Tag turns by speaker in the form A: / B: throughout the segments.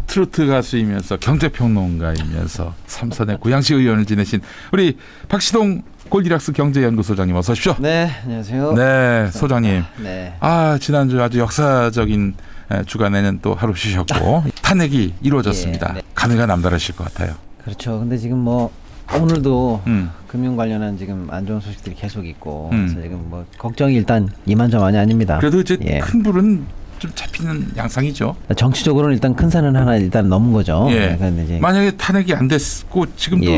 A: 트로트 가수이면서 경제평론가이면서 삼선의 고양시 의원을 지내신 우리 박시동 골디락스 경제연구소장님 어서 오십시오.
B: 네, 안녕하세요.
A: 네, 소장님.
B: 네.
A: 지난주 아주 역사적인 주간에는 또 하루 쉬셨고 탄핵이 이루어졌습니다.
B: 예, 네.
A: 감회가 남다르실 것 같아요.
B: 그렇죠. 근데 지금 뭐 오늘도 금융 관련한 지금 안 좋은 소식들이 계속 있고 그래서 지금 뭐 걱정이 일단 이만저만이 아닙니다.
A: 그래도 이제 큰 불은 좀 잡히는 양상이죠.
B: 정치적으로는 일단 큰 산은 하나 일단 넘은 거죠.
A: 예.
B: 그러니까 이제
A: 만약에 탄핵이 안 됐고 지금도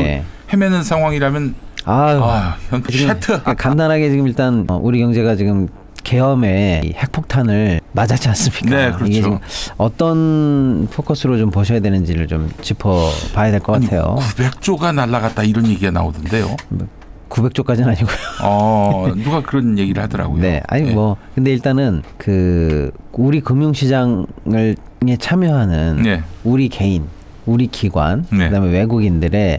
A: 헤매는 상황이라면 샤트.
B: 그러니까 간단하게 지금 일단 우리 경제가 지금 계엄에 핵폭탄을 맞았지 않습니까?
A: 네, 그렇죠.
B: 이게 지금 어떤 포커스로 좀 보셔야 되는지를 좀 짚어봐야 될 것 같아요.
A: 900조가 날아갔다 이런 얘기가 나오던데요.
B: 900조까지는 아니고요.
A: 누가 그런 얘기를 하더라고요.
B: 네, 근데 일단은 그 우리 금융시장에 참여하는 우리 개인, 우리 기관, 그다음에 외국인들의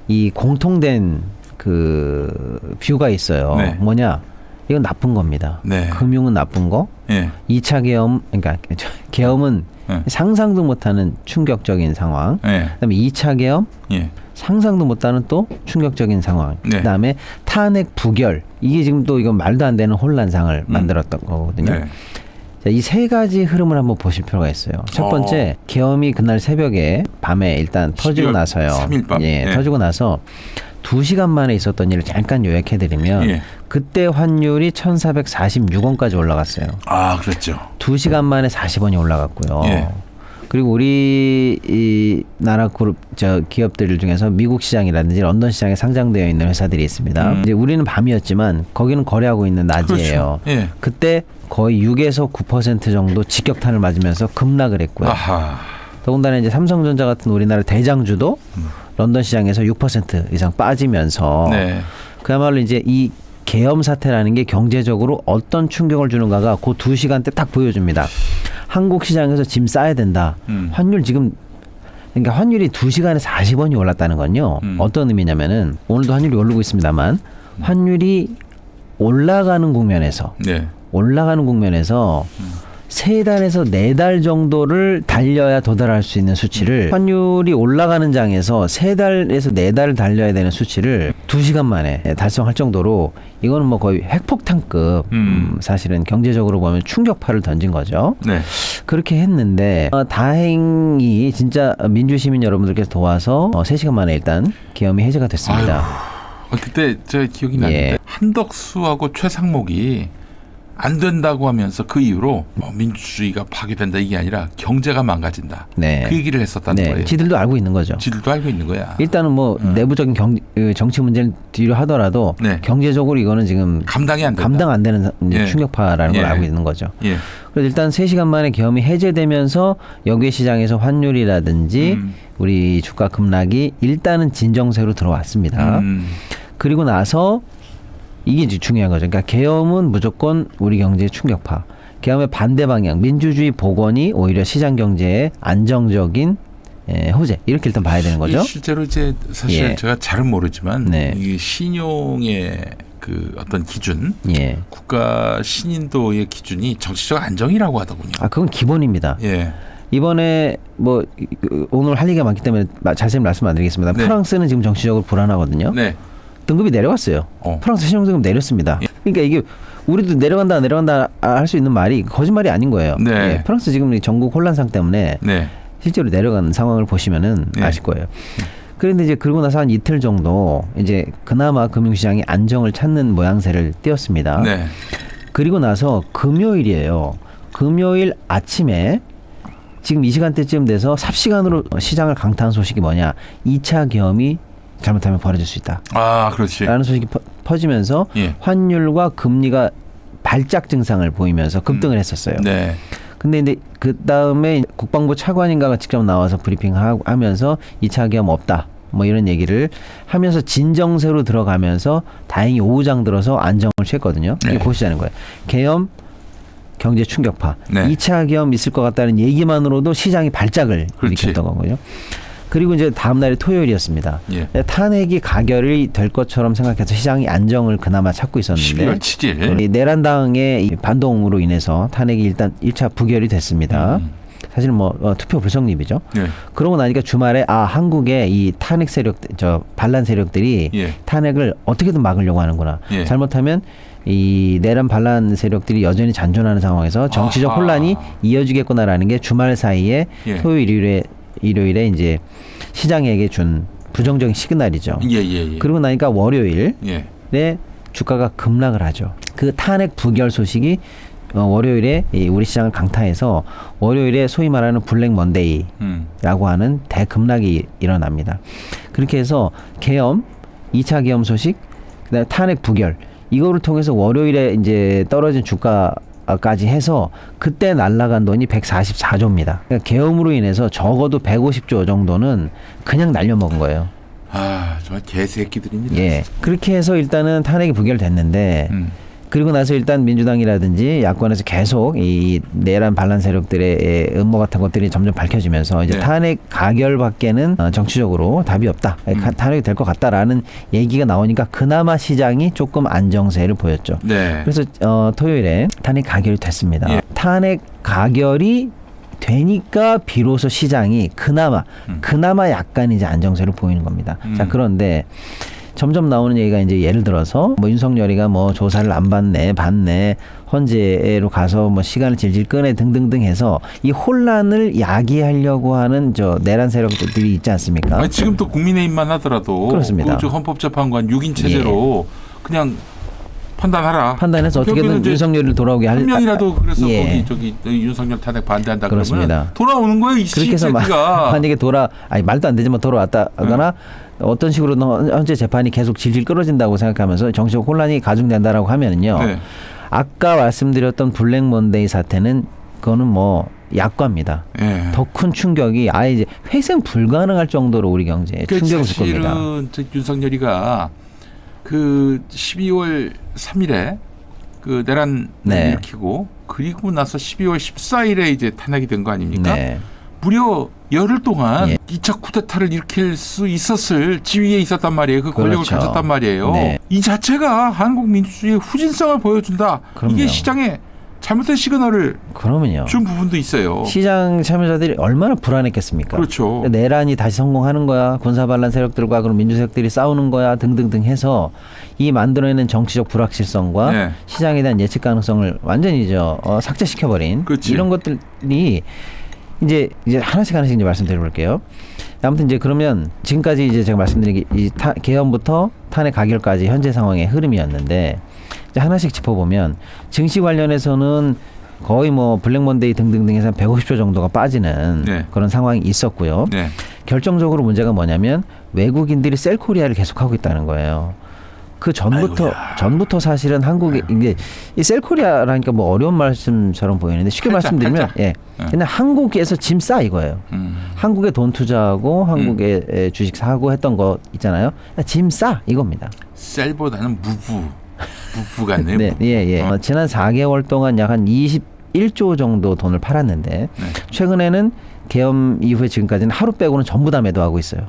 B: 이 공통된 그 뷰가 있어요. 뭐냐? 이건 나쁜 겁니다. 금융은 나쁜 거. 2차 계엄, 그러니까 계엄은 상상도 못하는 충격적인 상황. 그다음에 2차 계엄, 상상도 못하는 또 충격적인 상황. 그다음에 탄핵 부결. 이게 지금 또 이건 말도 안 되는 혼란상을 만들었던 거거든요. 자, 이 세 가지 흐름을 한번 보실 필요가 있어요. 첫 번째, 계엄이 그날 새벽에 밤에 일단 터지고 나서요.
A: 3일 밤.
B: 터지고 나서 2시간 만에 있었던 일을 잠깐 요약해드리면 그때 환율이 1,446원까지 올라갔어요.
A: 그랬죠.
B: 2시간 만에 40원이 올라갔고요. 그리고 우리 이 나라 그룹 기업들 중에서 미국 시장이라든지 런던 시장에 상장되어 있는 회사들이 있습니다. 이제 우리는 밤이었지만 거기는 거래하고 있는 낮이에요.
A: 그렇죠.
B: 그때 거의 6에서 9% 정도 직격탄을 맞으면서 급락을 했고요. 더군다나 이제 삼성전자 같은 우리나라 대장주도 런던 시장에서 6% 이상 빠지면서 그야말로 이제 이 계엄 사태라는 게 경제적으로 어떤 충격을 주는가가 그 2시간대 딱 보여줍니다. 한국 시장에서 짐 싸야 된다. 환율 지금 그러니까 환율이 2시간에 40원이 올랐다는 건요. 어떤 의미냐면은 오늘도 환율이 오르고 있습니다만 환율이 올라가는 국면에서 3달에서 4달 정도를 달려야 도달할 수 있는 수치를 환율이 올라가는 장에서 3달에서 4달 달려야 되는 수치를 2시간 만에 달성할 정도로 이거는 뭐 거의 핵폭탄급 사실은 경제적으로 보면 충격파를 던진 거죠. 그렇게 했는데 다행히 진짜 민주시민 여러분들께서 도와서 3시간 만에 일단 계엄이 해제가 됐습니다.
A: 그때 제가 기억이 나는데 한덕수하고 최상목이 안 된다고 하면서 그 이후로 민주주의가 파괴된다 이게 아니라 경제가 망가진다. 그 얘기를 했었다는 거예요.
B: 지들도 알고 있는 거죠.
A: 지들도 알고 있는 거야.
B: 일단은 뭐 내부적인 정치 문제를 뒤로 하더라도 경제적으로 이거는 지금 감당 안 되는 충격파라는 걸 알고 있는 거죠. 그래서 일단 3시간 만에 계엄이 해제되면서 역외 시장에서 환율이라든지 우리 주가 급락이 일단은 진정세로 들어왔습니다. 그리고 나서 이게 이제 중요한 거죠. 그러니까 계엄은 무조건 우리 경제의 충격파. 계엄의 반대 방향, 민주주의 복원이 오히려 시장 경제의 안정적인 호재. 이렇게 일단 봐야 되는 거죠.
A: 실제로 이제 사실 제가 잘은 모르지만 이 신용의 그 어떤 기준, 국가 신인도의 기준이 정치적 안정이라고 하더군요.
B: 그건 기본입니다. 이번에 뭐 오늘 할 얘기가 많기 때문에 자세히 말씀 안 드리겠습니다. 프랑스는 지금 정치적으로 불안하거든요. 등급이 내려갔어요. 프랑스 신용등급 내렸습니다. 그러니까 이게 우리도 내려간다 할 수 있는 말이 거짓말이 아닌 거예요. 프랑스 지금 전국 혼란상 때문에 실제로 내려간 상황을 보시면은 아실 거예요. 그런데 이제 그러고 나서 한 이틀 정도 이제 그나마 금융시장이 안정을 찾는 모양새를 띄었습니다. 그리고 나서 금요일이에요. 금요일 아침에 지금 이 시간대쯤 돼서 삽시간으로 시장을 강타한 소식이 뭐냐? 2차 계엄이 잘못하면 벌어질 수 있다.
A: 그렇지.
B: 라는 소식이 퍼지면서 환율과 금리가 발작 증상을 보이면서 급등을 했었어요. 근데 이제 그 다음에 국방부 차관인가가 직접 나와서 브리핑하면서 2차 계엄 없다. 뭐 이런 얘기를 하면서 진정세로 들어가면서 다행히 오후장 들어서 안정을 취했거든요. 이게 보시자는 거예요. 계엄 경제 충격파. 2차 계엄 있을 것 같다는 얘기만으로도 시장이 발작을 일으켰던 거고요. 그리고 이제 다음 날이 토요일이었습니다. 탄핵이 가결이 될 것처럼 생각해서 시장이 안정을 그나마 찾고 있었는데
A: 12월 7일
B: 내란당의 반동으로 인해서 탄핵이 일단 1차 부결이 됐습니다. 사실 뭐 투표 불성립이죠.
A: 예.
B: 그러고 나니까 주말에 한국의 이 탄핵 세력, 반란 세력들이
A: 예.
B: 탄핵을 어떻게든 막으려고 하는구나.
A: 예.
B: 잘못하면 이 내란 반란 세력들이 여전히 잔존하는 상황에서 정치적 혼란이 이어지겠구나라는 게 주말 사이에
A: 예.
B: 토요일, 일요일에 이제 시장에게 준 부정적인 시그널이죠.
A: 예.
B: 그러고 나니까 월요일에
A: 예.
B: 주가가 급락을 하죠. 그 탄핵 부결 소식이 월요일에 우리 시장을 강타해서 월요일에 소위 말하는 블랙 먼데이라고 하는 대급락이 일어납니다. 그렇게 해서 계엄, 2차 계엄 소식, 그다음에 탄핵 부결 이거를 통해서 월요일에 이제 떨어진 주가까지 해서 그때 날라간 돈이 144조입니다. 그러니까 계엄으로 인해서 적어도 150조 정도는 그냥 날려먹은 거예요.
A: 정말 개새끼들입니다.
B: 예. 그렇게 해서 일단은 탄핵이 부결됐는데 그리고 나서 일단 민주당이라든지 야권에서 계속 이 내란 반란 세력들의 음모 같은 것들이 점점 밝혀지면서 이제 탄핵 가결밖에는 정치적으로 답이 없다. 탄핵이 될 것 같다라는 얘기가 나오니까 그나마 시장이 조금 안정세를 보였죠.
A: 네.
B: 그래서 토요일에 탄핵 가결이 됐습니다.
A: 예.
B: 탄핵 가결이 되니까 비로소 시장이 그나마 약간 이제 안정세를 보이는 겁니다. 자, 그런데 점점 나오는 얘기가 이제 예를 들어서 뭐 윤석열이가 뭐 조사를 안 받네 헌재로 가서 뭐 시간을 질질 끄네 등등등 해서 이 혼란을 야기하려고 하는 내란 세력들이 있지 않습니까?
A: 지금 또 국민의힘만 하더라도
B: 그렇습니다.
A: 그 헌법재판관 6인 체제로 그냥 판단해서
B: 어떻게든 윤석열을 돌아오게 할.
A: 한 명이라도 그래서 거기 윤석열 탄핵 반대한다
B: 그렇습니다.
A: 그러면 돌아오는 거예요. 이
B: 그렇게 해서 만약에 말도 안 되지만 돌아왔다거나 어떤 식으로든 현재 재판이 계속 질질 끌어진다고 생각하면서 정치적 혼란이 가중된다라고 하면은요.
A: 네.
B: 아까 말씀드렸던 블랙 먼데이 사태는 그거는 뭐 약과입니다.
A: 네.
B: 더 큰 충격이 아예 이제 회생 불가능할 정도로 우리 경제에 충격을 줄 겁니다.
A: 사실은 윤석열이가 그 12월 3일에 그 내란을 일으키고 그리고 나서 12월 14일에 이제 탄핵이 된 거 아닙니까?
B: 네.
A: 무려 열흘 동안 2차 쿠데타를 일으킬 수 있었을 지위에 있었단 말이에요. 그 권력을 가졌단 말이에요. 네. 이 자체가 한국 민주주의의 후진성을 보여준다.
B: 그럼요.
A: 이게 시장에 잘못된 시그널을 준 부분도 있어요.
B: 시장 참여자들이 얼마나 불안했겠습니까?
A: 그렇죠.
B: 내란이 다시 성공하는 거야. 군사반란 세력들과 그럼 민주세력들이 싸우는 거야. 등등등 해서 이 만들어내는 정치적 불확실성과 시장에 대한 예측 가능성을 완전히 삭제시켜버린 이런 것들이 이제 하나씩 이제 말씀드려볼게요. 아무튼 이제 그러면 지금까지 이제 제가 말씀드린 게 개헌부터 탄핵 가결까지 현재 상황의 흐름이었는데 이제 하나씩 짚어보면 증시 관련해서는 거의 뭐 블랙 먼데이 등등등에서 150조 정도가 빠지는 그런 상황이 있었고요. 결정적으로 문제가 뭐냐면 외국인들이 셀코리아를 계속하고 있다는 거예요. 그 전부터 사실은 한국에 이게 이 셀코리아라니까 뭐 어려운 말씀처럼 보이는데 쉽게 말씀드리면 그냥 한국에서 짐 싸 이거예요. 한국에 돈 투자하고 한국에 주식 사고 했던 거 있잖아요. 짐 싸 이겁니다.
A: 셀보다는 무부 같네요.
B: 지난 4개월 동안 약 한 21조 정도 돈을 팔았는데 최근에는 계엄 이후에 지금까지는 하루 빼고는 전부 다 매도하고 있어요.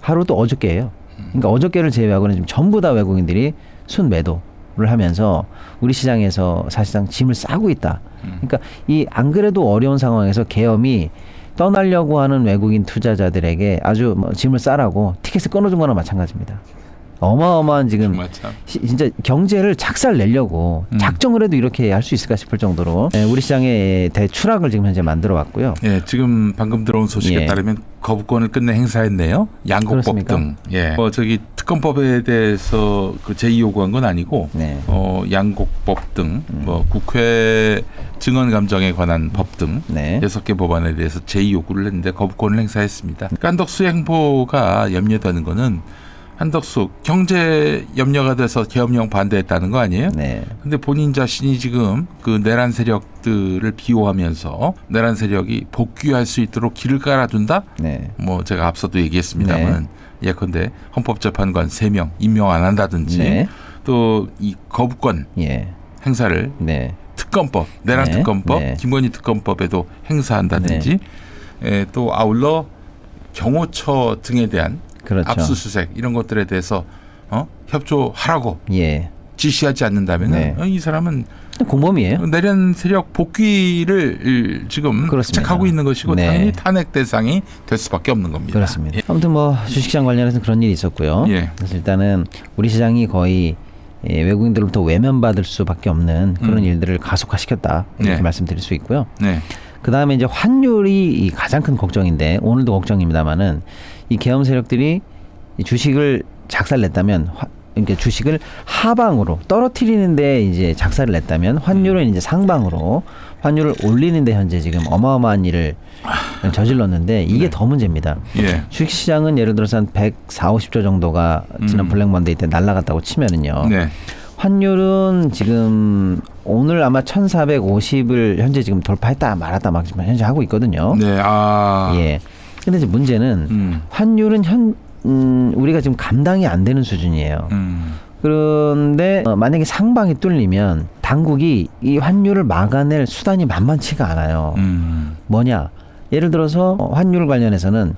B: 하루도 어저께예요. 그러니까 어저께를 제외하고는 지금 전부 다 외국인들이 순매도를 하면서 우리 시장에서 사실상 짐을 싸고 있다. 그러니까 이 안 그래도 어려운 상황에서 계엄이 떠나려고 하는 외국인 투자자들에게 아주 짐을 싸라고 티켓을 끊어준 거나 마찬가지입니다. 어마어마한 지금 진짜 경제를 작살 내려고 작정을 해도 이렇게 할 수 있을까 싶을 정도로 우리 시장의 대추락을 지금 현재 만들어 왔고요.
A: 지금 방금 들어온 소식에 따르면 거부권을 끝내 행사했네요. 양곡법 등. 저기 특검법에 대해서 그 제의 요구한 건 아니고 양곡법 등 뭐 국회 증언 감정에 관한 법 등 6개 법안에 대해서 제의 요구를 했는데 거부권을 행사했습니다. 그러니까 한덕수 행보가 염려되는 거는 한덕수 경제 염려가 돼서 계엄령 반대했다는 거 아니에요? 근데 본인 자신이 지금 그 내란 세력들을 비호하면서 내란 세력이 복귀할 수 있도록 길을 깔아준다? 뭐 제가 앞서도 얘기했습니다만 예컨대 헌법재판관 3명 임명 안 한다든지 또 이 거부권 행사를 특검법, 내란 특검법, 김건희 특검법에도 행사한다든지 또 아울러 경호처 등에 대한 압수수색 이런 것들에 대해서 협조하라고 지시하지 않는다면 이 사람은
B: 공범이에요.
A: 내란 세력 복귀를 지금 시작하고 있는 것이고
B: 네.
A: 당연히 탄핵 대상이 될 수밖에 없는 겁니다.
B: 그렇습니다.
A: 예.
B: 아무튼 뭐 주식시장 관련해서 그런 일이 있었고요.
A: 예.
B: 그래서 일단은 우리 시장이 거의 외국인들로부터 외면받을 수밖에 없는 그런 일들을 가속화시켰다 이렇게
A: 네.
B: 말씀드릴 수 있고요.
A: 네.
B: 그 다음에 이제 환율이 가장 큰 걱정인데 오늘도 걱정입니다만은 이 계엄 세력들이 이 주식을 작살냈다면 그러니까 주식을 하방으로 떨어뜨리는데 이제 작살을 냈다면 환율은 이제 상방으로 환율을 올리는데 현재 지금 어마어마한 일을 저질렀는데 이게
A: 네.
B: 더 문제입니다.
A: 예.
B: 주식시장은 예를 들어서 한 140~50조 정도가 지난 블랙 먼데이 때 날라갔다고 치면은요.
A: 네.
B: 환율은 지금 오늘 아마 1,450을 현재 지금 돌파했다 말았다 막 지금 현재 하고 있거든요.
A: 네. 아.
B: 예. 근데 이제 문제는 환율은 우리가 지금 감당이 안 되는 수준이에요. 그런데 만약에 상방이 뚫리면 당국이 이 환율을 막아낼 수단이 만만치가 않아요. 뭐냐? 예를 들어서 환율 관련해서는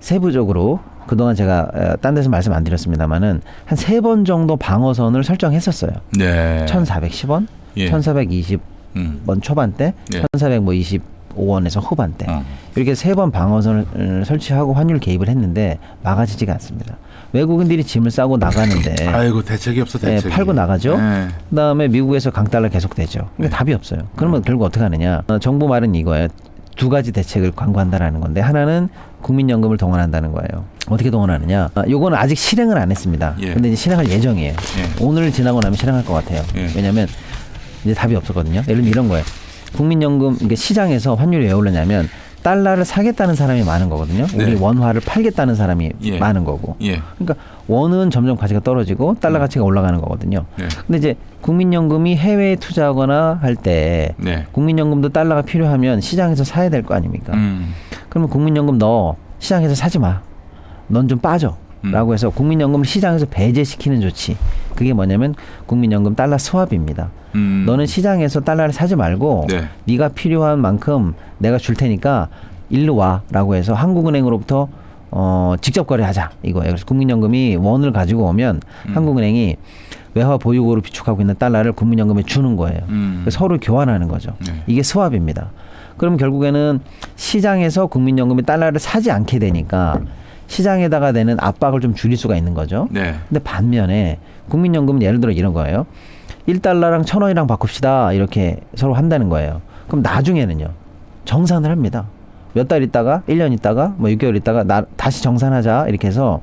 B: 세부적으로 그동안 제가 딴 데서 말씀 안 드렸습니다만은 한 3번 정도 방어선을 설정했었어요.
A: 네.
B: 1,410원,
A: 예.
B: 1,420원 초반대,
A: 예.
B: 1,425원에서 후반대. 이렇게 3번 방어선을 설치하고 환율 개입을 했는데 막아지지가 않습니다. 외국인들이 짐을 싸고 나가는데
A: 아이고 대책이 없어 대책이.
B: 팔고 나가죠.
A: 네.
B: 그다음에 미국에서 강달러 계속되죠. 그러니까 답이 없어요. 그러면 결국 어떻게 하느냐. 정부 말은 이거예요. 2가지 대책을 강구한다라는 건데 하나는 국민연금을 동원한다는 거예요. 어떻게 동원하느냐. 요거는 아직 실행을 안 했습니다.
A: 예.
B: 근데 이제 실행할 예정이에요.
A: 예.
B: 오늘 지나고 나면 실행할 것 같아요.
A: 예.
B: 왜냐하면 이제 답이 없었거든요. 예를 들면 이런 거예요. 국민연금 이게 시장에서 환율이 왜 오르냐면 달러를 사겠다는 사람이 많은 거거든요.
A: 네.
B: 우리 원화를 팔겠다는 사람이
A: 예.
B: 많은 거고.
A: 예.
B: 그러니까 원은 점점 가치가 떨어지고 달러 가치가 올라가는 거거든요.
A: 네.
B: 근데 이제 국민연금이 해외에 투자하거나 할 때
A: 네.
B: 국민연금도 달러가 필요하면 시장에서 사야 될 거 아닙니까? 그러면 국민연금 너 시장에서 사지 마. 넌 좀 빠져. 라고 해서 국민연금을 시장에서 배제시키는 조치. 그게 뭐냐면 국민연금 달러 스왑입니다. 너는 시장에서 달러를 사지 말고
A: 네.
B: 네가 필요한 만큼 내가 줄 테니까 일로 와라고 해서 한국은행으로부터 직접 거래하자 이거예요. 그래서 국민연금이 원을 가지고 오면 한국은행이 외화 보유고로 비축하고 있는 달러를 국민연금에 주는 거예요. 그래서 서로 교환하는 거죠.
A: 네.
B: 이게 스왑입니다. 그럼 결국에는 시장에서 국민연금이 달러를 사지 않게 되니까 시장에다가 내는 압박을 좀 줄일 수가 있는 거죠.
A: 네.
B: 근데 반면에 국민연금은 예를 들어 이런 거예요. 1달러랑 1,000원이랑 바꿉시다. 이렇게 서로 한다는 거예요. 그럼 나중에는요. 정산을 합니다. 몇 달 있다가 1년 있다가 뭐 6개월 있다가 다시 정산하자 이렇게 해서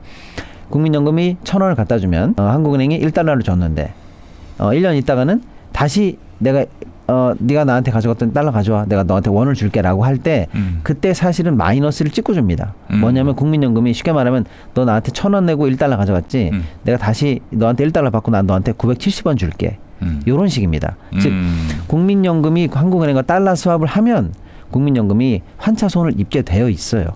B: 국민연금이 1,000원을 갖다 주면 한국은행이 1달러를 줬는데 1년 있다가는 다시 내가 네가 나한테 가져갔던 달러 가져와. 내가 너한테 원을 줄게라고 할 때 그때 사실은 마이너스를 찍고 줍니다. 뭐냐면 국민연금이 쉽게 말하면 너 나한테 1,000원 내고 1달러 가져갔지. 내가 다시 너한테 1달러 받고 난 너한테 970원 줄게. 이런 식입니다. 즉 국민연금이 한국은행과 달러 스왑을 하면 국민연금이 환차손을 입게 되어 있어요.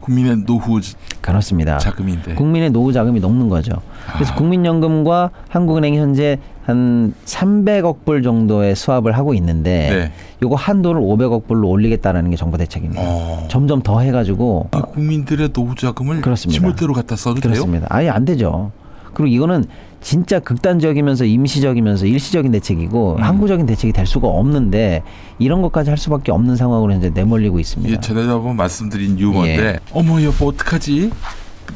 A: 국민의 노후
B: 그렇습니다.
A: 자금인데.
B: 국민의 노후 자금이 녹는 거죠. 그래서 국민연금과 한국은행이 현재 한 300억 불 정도의 수합을 하고 있는데
A: 네.
B: 요거 한도를 500억 불로 올리겠다라는 게 정부 대책입니다. 점점 더 해가지고
A: 국민들의 노후 자금을
B: 그렇습니다.
A: 지물대로 갖다 써도
B: 그렇습니다.
A: 돼요?
B: 아예 안 되죠. 그리고 이거는 진짜 극단적이면서 임시적이면서 일시적인 대책이고 항구적인 대책이 될 수가 없는데 이런 것까지 할 수밖에 없는 상황으로 현재 내몰리고 있습니다.
A: 예, 전에 한번 말씀드린 유머인데
B: 예.
A: 어머 여보 어떡하지?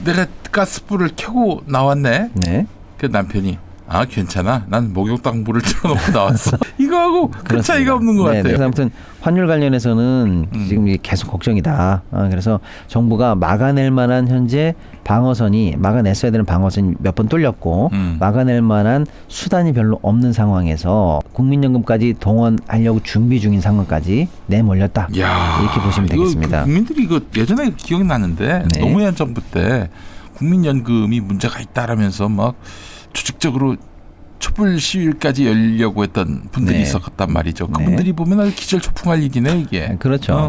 A: 내가 가스불을 켜고 나왔네.
B: 네.
A: 그 남편이 아 괜찮아. 난 목욕탕불을 틀어놓고 나왔어. 이거하고 큰 차이가 없는 것 같아요.
B: 그래서 아무튼 환율 관련해서는 지금 이게 계속 걱정이다. 그래서 정부가 막아낼 만한 현재 방어선이 막아냈어야 되는 방어선이 몇 번 뚫렸고 막아낼 만한 수단이 별로 없는 상황에서 국민연금까지 동원하려고 준비 중인 상황까지 내몰렸다.
A: 야,
B: 이렇게 보시면 되겠습니다.
A: 국민들이 이거 예전에 기억이 나는데
B: 네.
A: 노무현 정부 때 국민연금이 문제가 있다라면서 막 조직적으로 촛불 시위까지 열려고 했던 분들이
B: 네.
A: 있었단 말이죠.
B: 네.
A: 그분들이 보면 기절초풍할 일이네 이게.
B: 그렇죠.